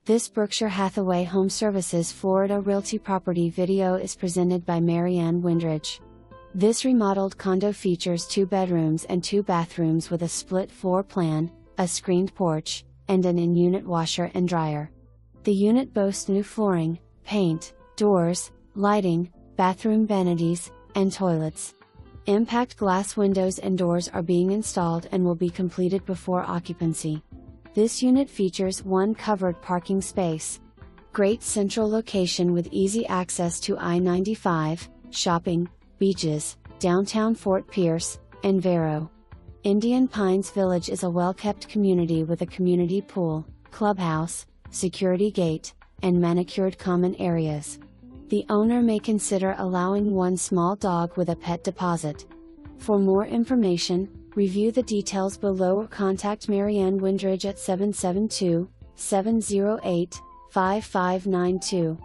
This Berkshire Hathaway HomeServices Florida Realty property video is presented by Marianne Windridge. This remodeled condo features 2 bedrooms and 2 bathrooms with a split floor plan, a screened porch, and an in-unit washer and dryer. The unit boasts new flooring, paint, doors, lighting, bathroom vanities, and toilets. Impact glass windows and doors are being installed and will be completed before occupancy. This unit features 1 covered parking space. Great central location with easy access to I-95, shopping, beaches, downtown Fort Pierce, and Vero. Indian Pines Village is a well-kept community with a community pool, clubhouse, security gate, and manicured common areas. The owner may consider allowing 1 small dog with a pet deposit. For more information, review the details below or contact Marianne Windridge at 772-708-5592.